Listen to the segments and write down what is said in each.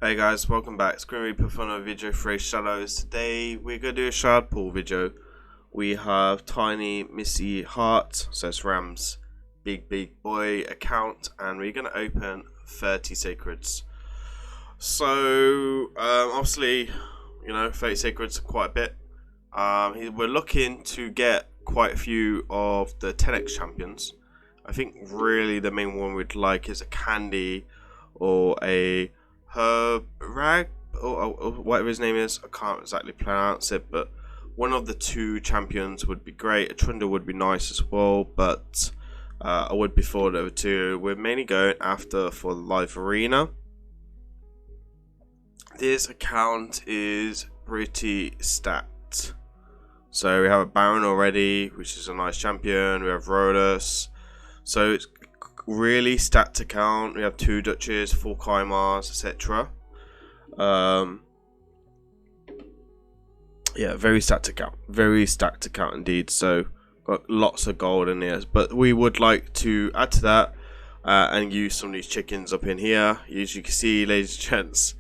Hey guys, welcome back. It's grimreaper for another video for Raidshadowlegends. Today we're going to do a shard pool video. We have Tiny Missy Heart, so it's Ram's big boy account, and we're going to open 30 sacreds. So obviously, 30 sacreds are quite a bit. We're looking to get quite a few of the 10x champions. I think really the main one we'd like is a Candy or a Rag or whatever his name is. I can't exactly pronounce it, but one of the two champions would be great. A Trundle would be nice as well, but I would prefer the other two. We're mainly going after for the live arena. This account is pretty stacked. So we have a Baron already, which is a nice champion. We have Rhodas. So it's really stacked account. We have 2 Duchess, 4 Kaimars, etc. Yeah, very stacked account indeed. So got lots of gold in here, but we would like to add to that and use some of these chickens up in here. As you can see, ladies and gents,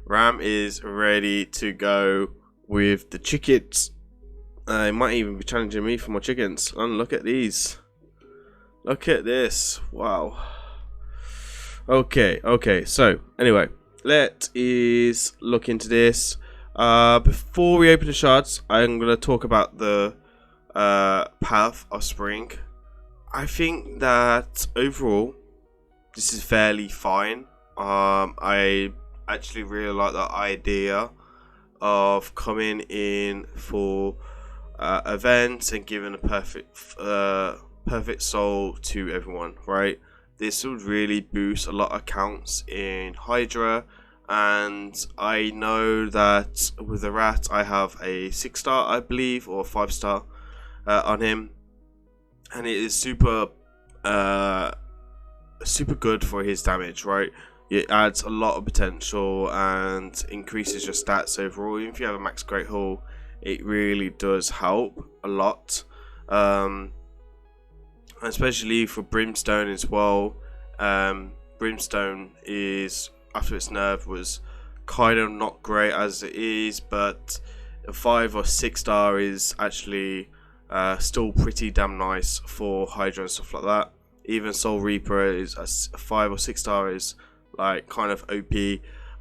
Ram is ready to go with the chickens. He might even be challenging me for my chickens. And look at these. Look at this. Wow. Okay. So, anyway, let us look into this. Before we open the shards, I'm going to talk about the path of spring. I think that overall, this is fairly fine. I actually really like the idea of coming in for events and giving a perfect soul to everyone, right? This would really boost a lot of counts in Hydra, and I know that with the rat I have a 6-star, I believe, or 5-star on him, and it is super good for his damage, right? It adds a lot of potential and increases your stats overall. Even if you have a max great haul, it really does help a lot. Especially for Brimstone as well. Brimstone is, after its nerf, was kind of not great as it is, but a 5 or 6-star is actually still pretty damn nice for Hydra and stuff like that. Even Soul Reaper is a 5 or 6-star is like kind of OP,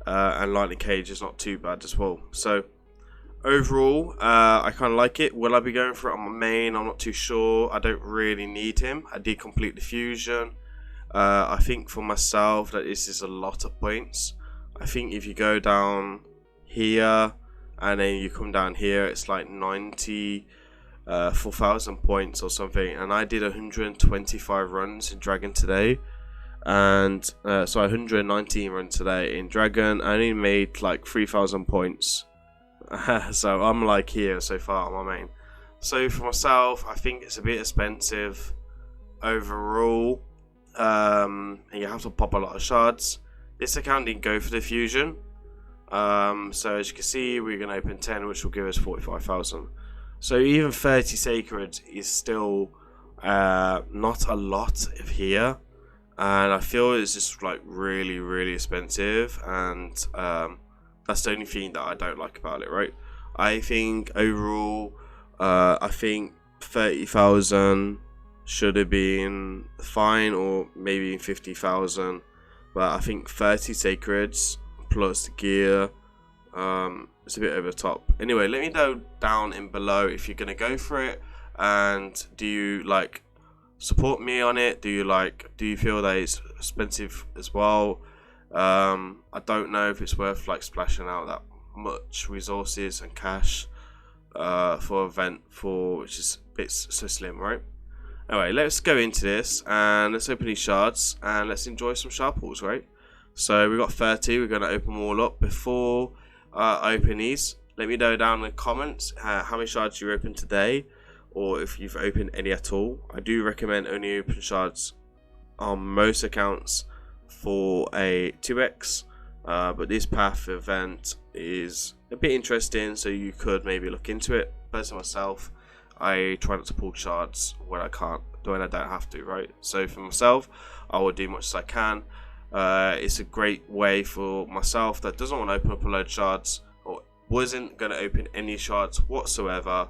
and Lightning Cage is not too bad as well. So overall, I kind of like it. Will I be going for it on my main? I'm not too sure. I don't really need him. I did complete the fusion. I think for myself that this is a lot of points. I think if you go down here and then you come down here, it's like 94,000 points or something. And I did 125 runs in Dragon today. And so 119 runs today in Dragon. I only made like 3,000 points. So I'm like here so far on my main. So for myself, I think it's a bit expensive overall, and you have to pop a lot of shards. This account didn't go for the fusion, so as you can see, we're going to open 10, which will give us 45,000. So even 30 sacred is still not a lot of here, and I feel it's just like really expensive, and that's the only thing that I don't like about it, right? I think overall, I think 30,000 should have been fine, or maybe 50,000. But I think 30 sacreds plus the gear, it's a bit over the top. Anyway, let me know down in below if you're gonna go for it, and do you like support me on it? Do you feel that it's expensive as well? I don't know if it's worth like splashing out that much resources and cash for an event which is a bit so slim, right? Anyway, let's go into this and let's open these shards and let's enjoy some shard pools, right? So we've got 30. We're going to open them all up. Before I open these, let me know down in the comments how many shards you opened today, or if you've opened any at all. I do recommend only open shards on most accounts for a 2x, but this path event is a bit interesting, so you could maybe look into it. Personally myself, I try not to pull shards when I can't, when I don't have to, right? So for myself, I will do much as I can. It's a great way for myself that doesn't want to open up a load of shards, or wasn't going to open any shards whatsoever,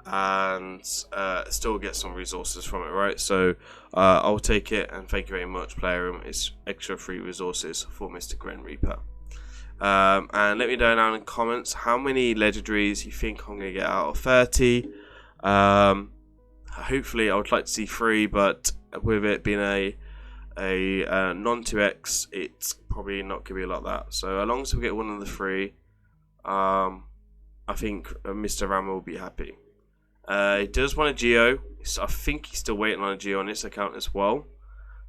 and still get some resources from it, right? So I'll take it, and thank you very much, player room. It's extra free resources for Mr. Grimreaper. And let me know down in the comments how many legendaries you think I'm going to get out of 30. Hopefully I would like to see 3, but with it being a non 2x, it's probably not going to be like that. So as long as we get one of the 3, I think Mr. Ram will be happy. He does want a geo. I think he's still waiting on a geo on this account as well.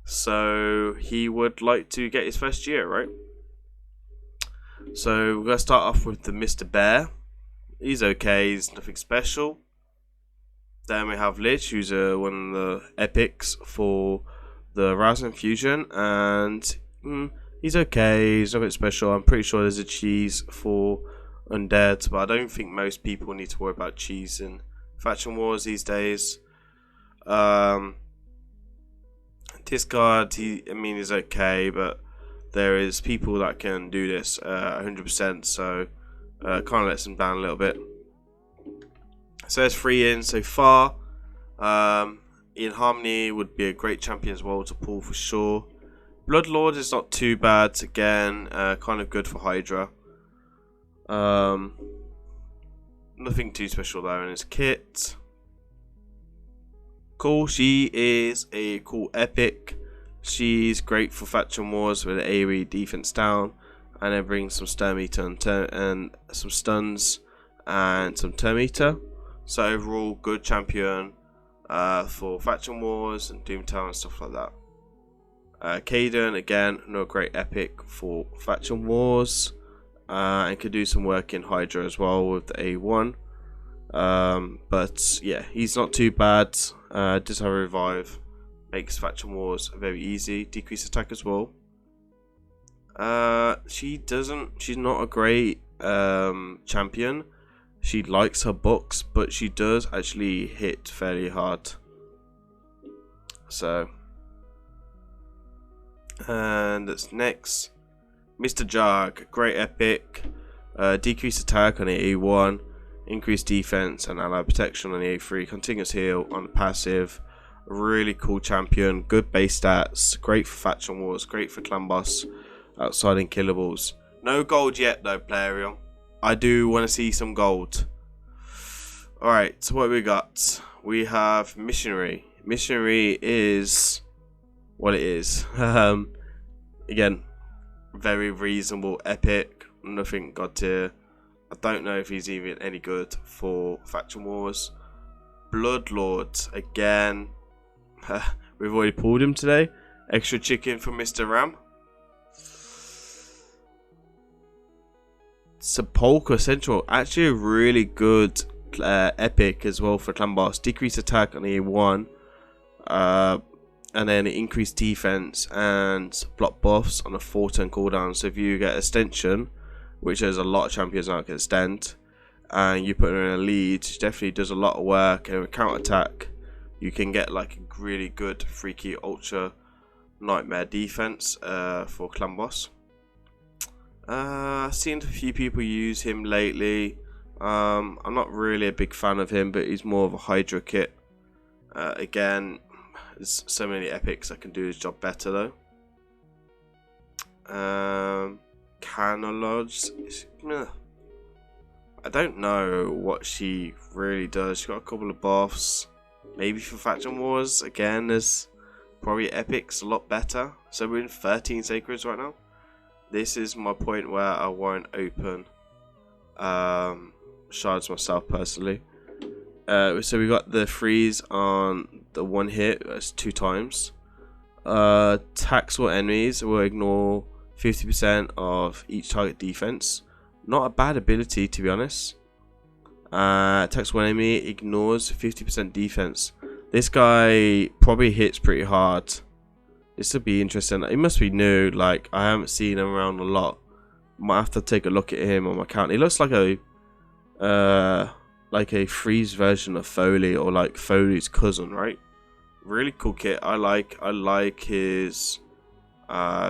So he would like to get his first geo, right? So we're going to start off with the Mr. Bear. He's okay, he's nothing special. Then we have Lich, who's one of the epics for the Rousing Fusion, and he's okay, he's nothing special. I'm pretty sure there's a cheese for Undead, but I don't think most people need to worry about cheese in Faction Wars these days. Discard, he's okay, but there is people that can do this 100%, so kind of lets them down a little bit. So there's 3 in so far. Ian Harmony would be a great champion as well to pull for sure. Bloodlord is not too bad, again, kind of good for Hydra. Nothing too special there in his kit. Cool, she is a cool epic. She's great for Faction Wars with AoE defense down, and then brings some Stun Meter and some stuns and some Turn Meter. So overall, good champion for Faction Wars and Doomtown and stuff like that. Kaden, again, another great epic for Faction Wars, and could do some work in Hydra as well with the A1. But yeah, he's not too bad. Does have a revive. Makes Faction Wars very easy. Decrease attack as well. She's not a great champion. She likes her books, but she does actually hit fairly hard. So, and that's next. Mr. Jog, great epic. Decrease attack on the A1, increase defense and ally protection on the A3, continuous heal on the passive. Really cool champion, good base stats, great for Faction Wars, great for clan boss, outside in killables. No gold yet though, player. I do want to see some gold. Alright, so what we got? We have Missionary. Missionary is what it is. Again, very reasonable epic, nothing god tier. I don't know if he's even any good for Faction Wars. Bloodlord, again. We've already pulled him today. Extra chicken from Mr. Ram. Sepulchre Central, actually a really good epic as well for clan boss. Decrease attack on the A1, and then increase defense and block buffs on a 4-turn cooldown. So if you get extension, which there's a lot of champions now can extend, and you put her in a lead, she definitely does a lot of work. And with counter attack, you can get like a really good freaky ultra nightmare defense for clan boss. I've seen a few people use him lately. I'm not really a big fan of him, but he's more of a Hydra kit. Again, there's so many epics that can do his job better though. Canolodge, I don't know what she really does. She's got a couple of buffs. Maybe for Faction Wars, again, there's probably epics a lot better. So we're in 13 sacreds right now. This is my point where I won't open shards myself personally. So we got the freeze on the 1 hit, that's 2 times. Attacks or enemies will ignore 50% of each target defense. Not a bad ability, to be honest. Attacks one enemy, ignores 50% defense. This guy probably hits pretty hard. This would be interesting. He must be new. Like, I haven't seen him around a lot. Might have to take a look at him on my account. He looks like a freeze version of Foley, or like Foley's cousin, right? Really cool kit. I like his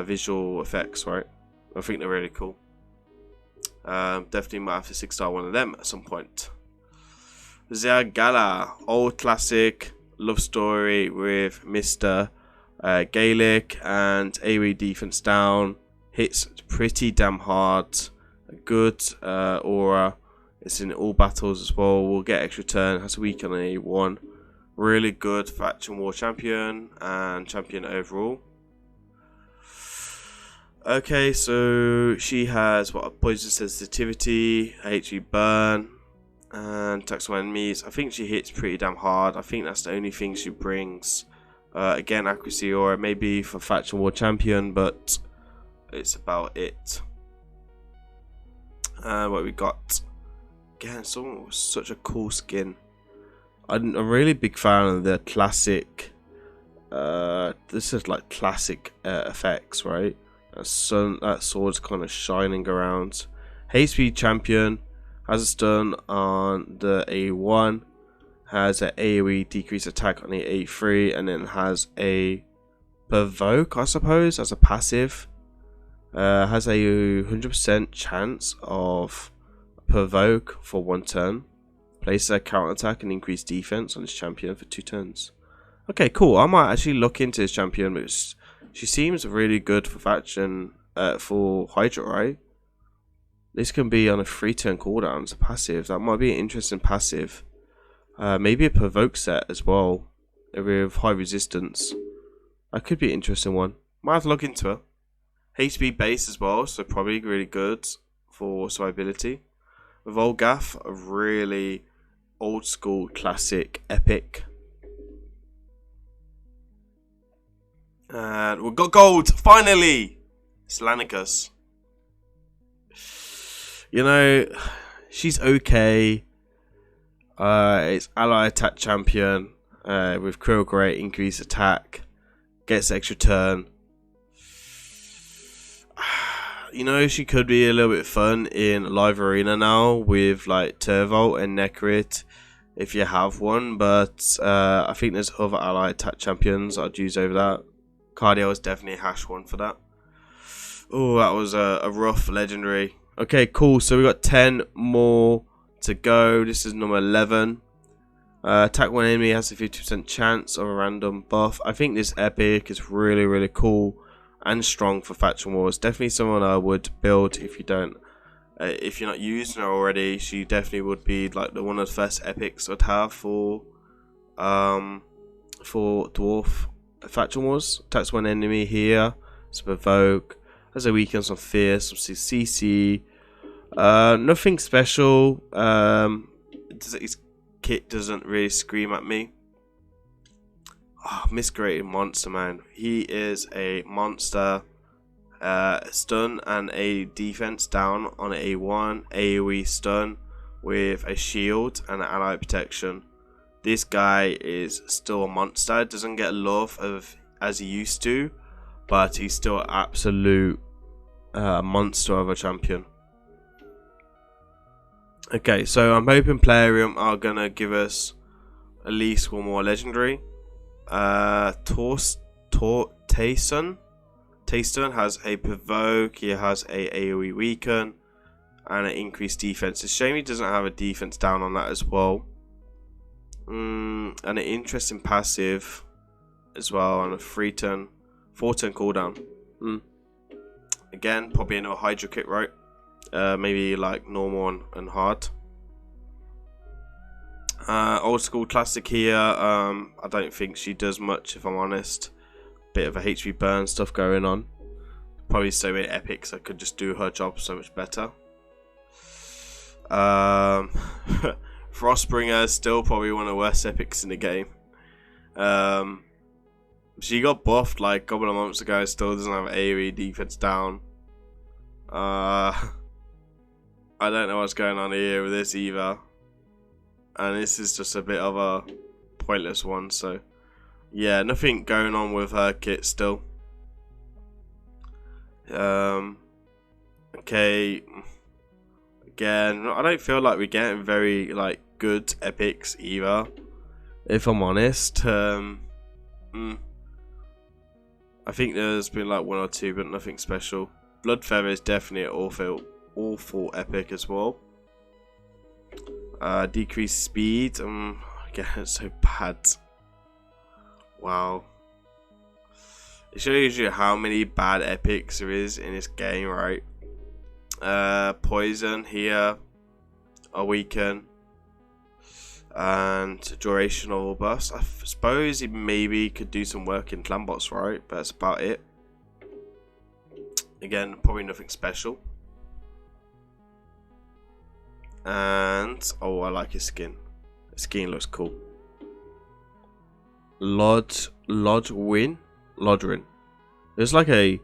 visual effects, right? I think they're really cool. Definitely might have to 6-star one of them at some point. Zergala, old classic love story with Mr. Gaelic and AoE defense down. Hits pretty damn hard. A good aura. It's in all battles as well. Will get extra turn. Has a weak on A1. Really good faction war champion and champion overall. Okay, so she has what, poison sensitivity, HP burn, and attacks on enemies. I think she hits pretty damn hard. I think that's the only thing she brings. Again, accuracy aura maybe for faction war champion, but it's about it. What we got? Again, someone with such a cool skin. I'm a really big fan of the classic. This is like classic effects, right? That sword's kind of shining around. HP champion has a stun on the A1, has an AoE decrease attack on the A3, and then has a provoke, I suppose, as a passive. Has a 100% chance of provoke for 1 turn. Places a counter attack and increase defense on his champion for 2 turns. Okay, cool. I might actually look into his champion because she seems really good for faction for Hydra, right? This can be on a 3-turn cooldown as a passive. That might be an interesting passive. Maybe a provoke set as well with high resistance. That could be an interesting one. Might have to look into her. HP base as well, so probably really good for survivability. Volgath, a really old school classic epic. And we've got gold, finally! Slanicus. You know, she's okay. It's ally attack champion with Krill Great, increased attack, gets extra turn. You know, she could be a little bit fun in live arena now with like Turvolt and Necrit if you have one, but I think there's other ally attack champions I'd use over that. Cardio is definitely a hash one for that. Oh, that was a rough legendary. Okay, cool. So we got 10 more to go. This is number 11. Attack one enemy has a 50% chance of a random buff. I think this epic is really, really cool and strong for faction wars. Definitely someone I would build if you don't. If you're not using her already, she definitely would be like one of the first epics I'd have for dwarf faction wars. Attacks one enemy here. It's provoke. Has a weakness on fear. Some CC. Nothing special. His kit doesn't really scream at me. Oh, miscreated monster, man. He is a monster. Stun and a defense down on A1. AoE stun with a shield and an ally protection. This guy is still a monster. Doesn't get love as he used to, but he's still an absolute monster of a champion. Okay, so I'm hoping Plarium are gonna give us at least one more legendary. Tayson has a provoke. He has a AoE weaken and an increased defense. It's a shame he doesn't have a defense down on that as well. And an interesting passive as well on a 4-turn cooldown. Again, probably another Hydra kit, right? Maybe like normal and hard. Old school classic here. I don't think she does much, if I'm honest. Bit of a HP burn stuff going on. Probably so many epics I could just do her job so much better. Frostbringer is still probably one of the worst epics in the game. She got buffed like a couple of months ago. Still doesn't have AoE defense down. I don't know what's going on here with this either. And this is just a bit of a pointless one. So yeah, nothing going on with her kit still. Okay. Again, I don't feel like we're getting very like good epics either, if I'm honest. I think there's been like 1 or 2, but nothing special. Blood Feather is definitely an awful epic as well. Decreased speed. Again, it's so bad. Wow. It shows you how many bad epics there is in this game, right? Poison here. Awaken. And durational burst. I suppose he maybe could do some work in clan bots, right? But that's about it. Again, probably nothing special. And oh, I like his skin. His skin looks cool. Lodrin. It's like a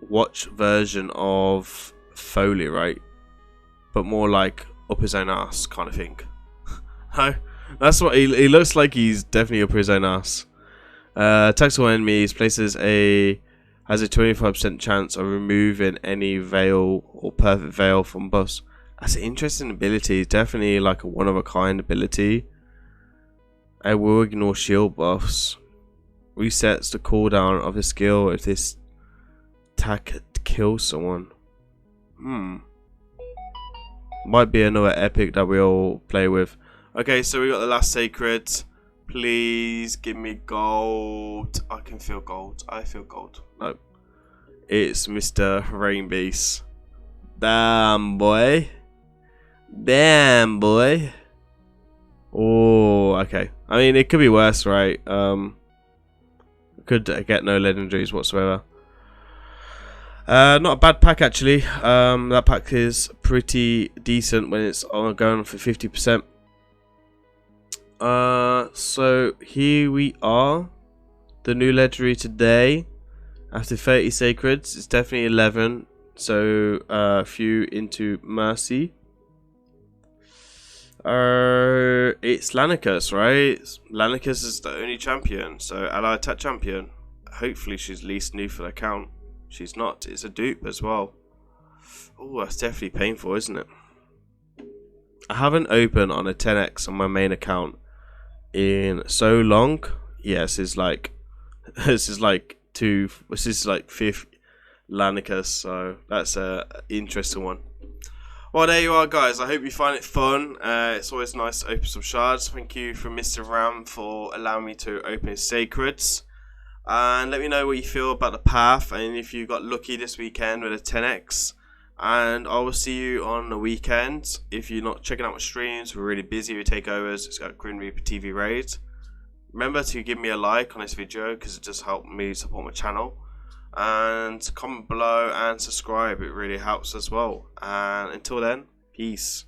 watch version of Foley, right? But more like up his own ass kind of thing. No, that's what he looks like. He's definitely up his own ass. Attacks all enemies. Has a 25% chance of removing any veil or perfect veil from buffs. That's an interesting ability. Definitely like a one of a kind ability. I will ignore shield buffs. Resets the cooldown of the skill if this attack kills someone. Might be another epic that we'll play with. Okay, so we got the last sacred. Please give me gold. I can feel gold. I feel gold. No. It's Mr. Rain Beast. Damn, boy. Damn, boy. Oh, okay. I mean, it could be worse, right? Could get no legendaries whatsoever. Not a bad pack, actually. That pack is pretty decent when it's going for 50%. So here we are. The new legendary today. After 30 sacreds, it's definitely 11. So a few into Mercy. It's Lanicus, right? Lanicus is the only champion, so ally attack champion. Hopefully she's least new for the account. She's not. It's a dupe as well. Oh, that's definitely painful, isn't it? I haven't opened on a 10x on my main account in so long. Yes, it's like this is like fifth Lanicus, so that's a interesting one. Well, there you are, guys. I hope you find it fun. It's always nice to open some shards. Thank you for Mr. Ram for allowing me to open his sacreds. And let me know what you feel about the path and if you got lucky this weekend with a 10x. And I will see you on the weekend. If you're not checking out my streams, we're really busy with takeovers. It's got grimreapertvraid. Remember to give me a like on this video because it just helps me support my channel. And comment below and subscribe. It really helps as well. And until then, peace.